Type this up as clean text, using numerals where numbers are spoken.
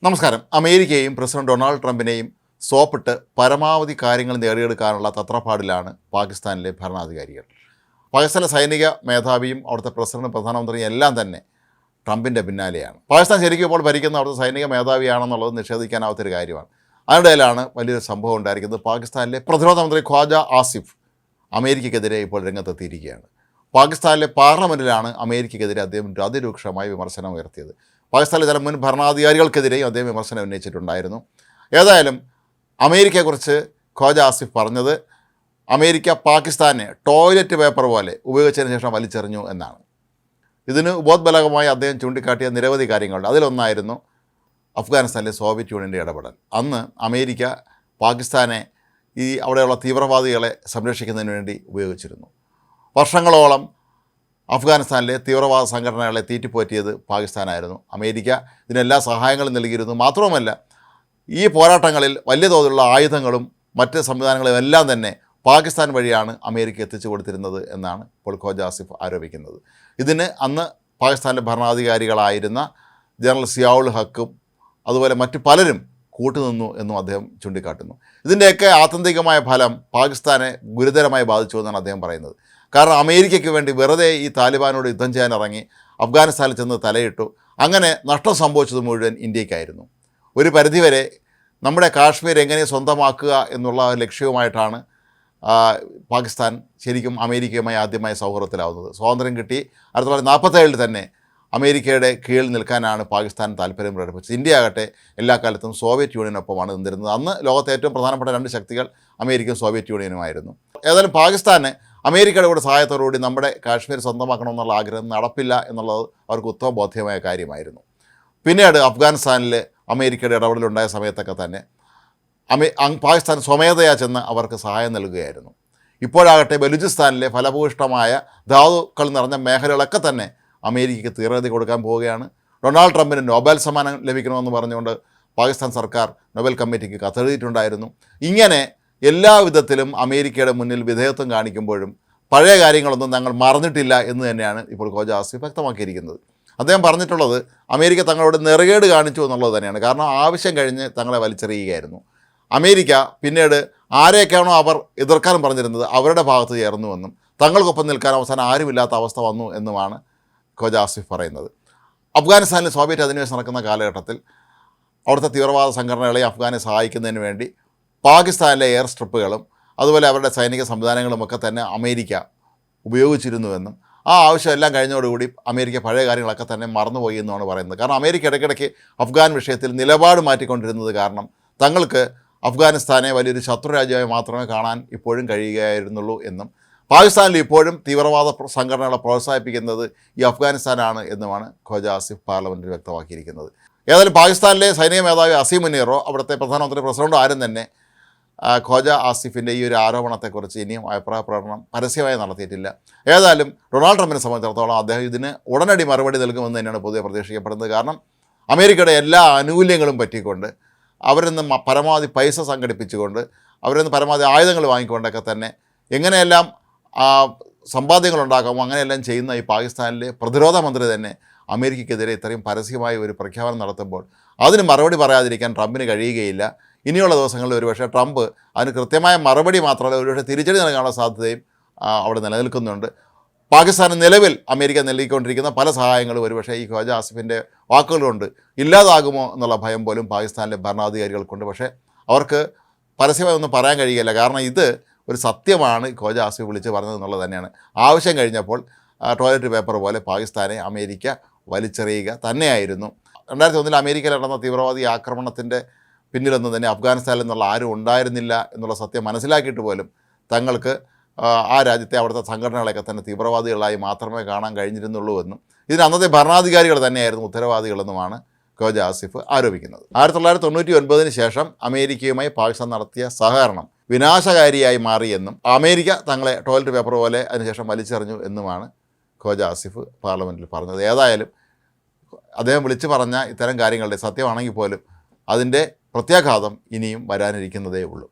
നമസ്കാരം. അമേരിക്കയും president Donald ട്രംപിനെയും സോപ്പിട്ട് പരമാവധി കാര്യങ്ങൾ നേടിയെടുക്കാനുള്ള തത്രപ്പാടിലാണ് പാകിസ്ഥാനിലെ ഭരണാധികാരികൾ. പാകിസ്ഥാനിലെ സൈനിക മേധാവിയും അവിടുത്തെ പ്രസിഡന്റും പ്രധാനമന്ത്രിയും എല്ലാം തന്നെ ട്രംപിൻ്റെ പിന്നാലെയാണ്. പാകിസ്ഥാൻ ശരിക്കും ഇപ്പോൾ ഭരിക്കുന്ന അവിടുത്തെ സൈനിക മേധാവിയാണെന്നുള്ളത് നിഷേധിക്കാനാവാത്തൊരു കാര്യമാണ്. അതിനിടയിലാണ് വലിയൊരു സംഭവം ഉണ്ടായിരിക്കുന്നത്. പാകിസ്ഥാനിലെ പ്രതിരോധ മന്ത്രി ഖ്വാജ ആസിഫ് അമേരിക്കയ്ക്കെതിരെ ഇപ്പോൾ രംഗത്തെത്തിയിരിക്കുകയാണ്. പാകിസ്ഥാനിലെ പാർലമെൻറ്റിലാണ് അമേരിക്കയ്ക്കെതിരെ അദ്ദേഹം അതിരൂക്ഷമായ വിമർശനം ഉയർത്തിയത്. പാകിസ്ഥാനിലെ ചില മുൻ ഭരണാധികാരികൾക്കെതിരെയും അദ്ദേഹം വിമർശനം ഉന്നയിച്ചിട്ടുണ്ടായിരുന്നു. ഏതായാലും അമേരിക്കയെക്കുറിച്ച് ഖ്വാജ ആസിഫ് പറഞ്ഞത് അമേരിക്ക പാകിസ്ഥാനെ ടോയ്ലറ്റ് പേപ്പർ പോലെ ഉപയോഗിച്ചതിന് ശേഷം വലിച്ചെറിഞ്ഞു എന്നാണ്. ഇതിന് ഉപോദ്ബലകമായി അദ്ദേഹം ചൂണ്ടിക്കാട്ടിയ നിരവധി കാര്യങ്ങളുണ്ട്. അതിലൊന്നായിരുന്നു അഫ്ഗാനിസ്ഥാനിലെ സോവിയറ്റ് യൂണിയൻ്റെ ഇടപെടൽ. അന്ന് അമേരിക്ക പാകിസ്ഥാനെ അവിടെയുള്ള തീവ്രവാദികളെ സംരക്ഷിക്കുന്നതിന് വേണ്ടി ഉപയോഗിച്ചിരുന്നു. വർഷങ്ങളോളം അഫ്ഗാനിസ്ഥാനിലെ തീവ്രവാദ സംഘടനകളെ തീറ്റിപ്പോറ്റിയത് പാകിസ്ഥാനായിരുന്നു. അമേരിക്ക ഇതിനെല്ലാ സഹായങ്ങളും നൽകിയിരുന്നു. മാത്രവുമല്ല, ഈ പോരാട്ടങ്ങളിൽ വലിയ തോതിലുള്ള ആയുധങ്ങളും മറ്റ് സംവിധാനങ്ങളും എല്ലാം തന്നെ പാകിസ്ഥാൻ വഴിയാണ് അമേരിക്ക എത്തിച്ചു കൊടുത്തിരുന്നത് എന്നാണ് ഇപ്പോൾ ഖ്വാജ ആസിഫ് ആരോപിക്കുന്നത്. ഇതിന് അന്ന് പാകിസ്ഥാനിലെ ഭരണാധികാരികളായിരുന്ന ജനറൽ സിയാഉൽ ഹക്കും അതുപോലെ മറ്റു പലരും കൂട്ടുനിന്നു എന്നും അദ്ദേഹം ചൂണ്ടിക്കാട്ടുന്നു. ഇതിൻ്റെയൊക്കെ ആത്യന്തികമായ ഫലം പാകിസ്ഥാനെ ഗുരുതരമായി ബാധിച്ചു എന്നാണ് അദ്ദേഹം പറയുന്നത്. കാരണം അമേരിക്കയ്ക്ക് വേണ്ടി വെറുതെ ഈ താലിബാനോട് യുദ്ധം ചെയ്യാൻ ഇറങ്ങി അഫ്ഗാനിസ്ഥാനിൽ ചെന്ന് തലയിട്ടു. അങ്ങനെ നഷ്ടം സംഭവിച്ചത് മുഴുവൻ ഇന്ത്യക്കായിരുന്നു. ഒരു പരിധിവരെ നമ്മുടെ കാശ്മീർ എങ്ങനെ സ്വന്തമാക്കുക എന്നുള്ള ലക്ഷ്യവുമായിട്ടാണ് പാകിസ്ഥാൻ ശരിക്കും അമേരിക്കയുമായി ആദ്യമായി സൗഹൃദത്തിലാവുന്നത്. സ്വാതന്ത്ര്യം കിട്ടി 1947 തന്നെ അമേരിക്കയുടെ കീഴിൽ നിൽക്കാനാണ് പാകിസ്ഥാൻ താല്പര്യം പ്രകടിപ്പിച്ചത്. ഇന്ത്യ ആകട്ടെ എല്ലാ കാലത്തും സോവിയറ്റ് യൂണിയനൊപ്പമാണ് നിന്നിരുന്നത്. അന്ന് ലോകത്തെ ഏറ്റവും പ്രധാനപ്പെട്ട രണ്ട് ശക്തികൾ അമേരിക്കയും സോവിയറ്റ് യൂണിയനുമായിരുന്നു. ഏതായാലും പാകിസ്ഥാന് അമേരിക്കയുടെ കൂടെ സഹായത്തോടുകൂടി നമ്മുടെ കാശ്മീർ സ്വന്തമാക്കണമെന്നുള്ള ആഗ്രഹം നടപ്പില്ല എന്നുള്ളത് അവർക്ക് ഉത്തമ ബോധ്യമായ കാര്യമായിരുന്നു. പിന്നീട് അഫ്ഗാനിസ്ഥാനിൽ അമേരിക്കയുടെ ഇടപെടലുണ്ടായ സമയത്തൊക്കെ തന്നെ പാകിസ്ഥാൻ സ്വമേധയാ ചെന്ന് അവർക്ക് സഹായം നൽകുകയായിരുന്നു. ഇപ്പോഴാകട്ടെ ബലൂചിസ്ഥാനിലെ ഫലഭൂയിഷ്ടമായ ധാതുക്കൾ നിറഞ്ഞ മേഖലകളൊക്കെ തന്നെ അമേരിക്കയ്ക്ക് തീവ്രഗതി കൊടുക്കാൻ പോവുകയാണ്. ഡൊണാൾഡ് ട്രംപിന് നൊബേൽ സമ്മാനം ലഭിക്കണമെന്ന് പറഞ്ഞുകൊണ്ട് പാകിസ്ഥാൻ സർക്കാർ നൊബേൽ കമ്മിറ്റിക്ക് കത്തെഴുതിയിട്ടുണ്ടായിരുന്നു. ഇങ്ങനെ എല്ലാ വിധത്തിലും അമേരിക്കയുടെ മുന്നിൽ വിധേയത്വം കാണിക്കുമ്പോഴും പഴയ കാര്യങ്ങളൊന്നും തങ്ങൾ മറന്നിട്ടില്ല എന്ന് തന്നെയാണ് ഇപ്പോൾ ഖ്വാജ ആസിഫ് വ്യക്തമാക്കിയിരിക്കുന്നത്. അദ്ദേഹം പറഞ്ഞിട്ടുള്ളത് അമേരിക്ക തങ്ങളോട് നെറുകേട് കാണിച്ചു എന്നുള്ളത് തന്നെയാണ്. കാരണം ആവശ്യം കഴിഞ്ഞ് തങ്ങളെ വലിച്ചെറിയുകയായിരുന്നു. അമേരിക്ക പിന്നീട് ആരെയൊക്കെയാണോ അവർ എതിർക്കാൻ പറഞ്ഞിരുന്നത് അവരുടെ ഭാഗത്ത് ചേർന്നുവെന്നും തങ്ങൾക്കൊപ്പം നിൽക്കാൻ അവസാനം ആരുമില്ലാത്ത അവസ്ഥ വന്നു എന്നുമാണ് ഖ്വാജ ആസിഫ് പറയുന്നത്. അഫ്ഗാനിസ്ഥാനിൽ സോവിയറ്റ് അധിനിവേശം നടക്കുന്ന കാലഘട്ടത്തിൽ അവിടുത്തെ തീവ്രവാദ സംഘടനകളെ അഫ്ഗാനെ സഹായിക്കുന്നതിന് വേണ്ടി പാകിസ്ഥാനിലെ എയർ സ്ട്രിപ്പുകളും അതുപോലെ അവരുടെ സൈനിക സംവിധാനങ്ങളുമൊക്കെ തന്നെ അമേരിക്ക ഉപയോഗിച്ചിരുന്നുവെന്നും ആ ആവശ്യമെല്ലാം കഴിഞ്ഞതോടുകൂടി അമേരിക്ക പഴയ കാര്യങ്ങളൊക്കെ തന്നെ മറന്നുപോയി എന്നാണ് പറയുന്നത്. കാരണം അമേരിക്ക ഇടയ്ക്കിടയ്ക്ക് അഫ്ഗാൻ വിഷയത്തിൽ നിലപാട് മാറ്റിക്കൊണ്ടിരുന്നത് കാരണം തങ്ങൾക്ക് അഫ്ഗാനിസ്ഥാനെ വലിയൊരു ശത്രു രാജ്യമായി മാത്രമേ കാണാൻ ഇപ്പോഴും കഴിയുകയായിരുന്നുള്ളൂ എന്നും പാകിസ്ഥാനിൽ ഇപ്പോഴും തീവ്രവാദ സംഘടനകളെ പ്രോത്സാഹിപ്പിക്കുന്നത് ഈ അഫ്ഗാനിസ്ഥാനാണ് എന്നുമാണ് ഖ്വാജ ആസിഫ് പാർലമെൻറ്റിൽ വ്യക്തമാക്കിയിരിക്കുന്നത്. ഏതായാലും പാകിസ്ഥാനിലെ സൈനിക മേധാവി അസീം മുനീറോ അവിടുത്തെ പ്രധാനമന്ത്രി പ്രസിഡന്റോ ആരും തന്നെ ഖ്വാജ ആസിഫിൻ്റെ ഈ ഒരു ആരോപണത്തെക്കുറിച്ച് ഇനിയും അഭിപ്രായ പ്രകടനം പരസ്യമായി നടത്തിയിട്ടില്ല. ഏതായാലും ഡൊണാൾഡ് ട്രംപിനെ സംബന്ധിച്ചിടത്തോളം അദ്ദേഹം ഇതിന് ഉടനടി മറുപടി നൽകുമെന്ന് തന്നെയാണ് പൊതുവെ പ്രതീക്ഷിക്കപ്പെടുന്നത്. കാരണം അമേരിക്കയുടെ എല്ലാ ആനുകൂല്യങ്ങളും പറ്റിക്കൊണ്ട് അവരിൽ നിന്ന് പരമാവധി പൈസ സംഘടിപ്പിച്ചുകൊണ്ട് അവരിൽ നിന്ന് പരമാവധി ആയുധങ്ങൾ വാങ്ങിക്കൊണ്ടൊക്കെ തന്നെ എങ്ങനെയെല്ലാം സമ്പാദ്യങ്ങളുണ്ടാക്കാമോ അങ്ങനെയെല്ലാം ചെയ്യുന്ന ഈ പാകിസ്ഥാനിലെ പ്രതിരോധ മന്ത്രി തന്നെ അമേരിക്കയ്ക്കെതിരെ ഇത്രയും പരസ്യമായ ഒരു പ്രഖ്യാപനം നടത്തുമ്പോൾ അതിന് മറുപടി പറയാതിരിക്കാൻ ട്രംപിന് കഴിയുകയില്ല. ഇനിയുള്ള ദിവസങ്ങളിൽ ഒരുപക്ഷെ ട്രംപ് അതിന് കൃത്യമായ മറുപടി മാത്രമല്ല ഒരുപക്ഷെ തിരിച്ചടി നൽകാനുള്ള സാധ്യതയും അവിടെ നിലനിൽക്കുന്നുണ്ട്. പാകിസ്ഥാന് നിലവിൽ അമേരിക്ക നൽകിക്കൊണ്ടിരിക്കുന്ന പല സഹായങ്ങളും ഒരുപക്ഷെ ഈ ഖ്വാജ ആസിഫിൻ്റെ വാക്കുകളുണ്ട് ഇല്ലാതാകുമോ എന്നുള്ള ഭയം പോലും പാകിസ്ഥാനിലെ ഭരണാധികാരികൾക്കുണ്ട്. പക്ഷേ അവർക്ക് പരസ്യമായി ഒന്നും പറയാൻ കഴിയില്ല. കാരണം ഇത് ഒരു സത്യമാണ് ഖ്വാജ ആസിഫ് വിളിച്ച് പറഞ്ഞതെന്നുള്ളത് തന്നെയാണ്. ആവശ്യം കഴിഞ്ഞപ്പോൾ ടോയ്ലറ്റ് പേപ്പർ പോലെ പാകിസ്ഥാനെ അമേരിക്ക വലിച്ചെറിയുക തന്നെയായിരുന്നു. 2001 അമേരിക്കയിൽ നടന്ന തീവ്രവാദി ആക്രമണത്തിൻ്റെ പിന്നിലൊന്നും തന്നെ അഫ്ഗാനിസ്ഥാനിൽ നിന്നുള്ള ആരും ഉണ്ടായിരുന്നില്ല എന്നുള്ള സത്യം മനസ്സിലാക്കിയിട്ട് പോലും തങ്ങൾക്ക് ആ രാജ്യത്തെ അവിടുത്തെ സംഘടനകളൊക്കെ തന്നെ തീവ്രവാദികളായി മാത്രമേ കാണാൻ കഴിഞ്ഞിരുന്നുള്ളൂ എന്നും ഇതിന് അന്നത്തെ ഭരണാധികാരികൾ തന്നെയായിരുന്നു ഉത്തരവാദികളെന്നുമാണ് ഖ്വാജ ആസിഫ് ആരോപിക്കുന്നത്. 1999 ശേഷം അമേരിക്കയുമായി പാകിസ്ഥാൻ നടത്തിയ സഹകരണം വിനാശകാരിയായി മാറിയെന്നും അമേരിക്ക തങ്ങളെ ടോയ്ലറ്റ് പേപ്പർ പോലെ അതിനുശേഷം വലിച്ചെറിഞ്ഞു എന്നുമാണ് ഖ്വാജ ആസിഫ് പാർലമെൻറ്റിൽ പറഞ്ഞത്. ഏതായാലും അദ്ദേഹം വിളിച്ചു പറഞ്ഞ ഇത്തരം കാര്യങ്ങളുടെ സത്യമാണെങ്കിൽ പോലും അതിൻ്റെ പ്രത്യാഘാതം ഇനിയും വരാനിരിക്കുന്നതേ ഉള്ളൂ.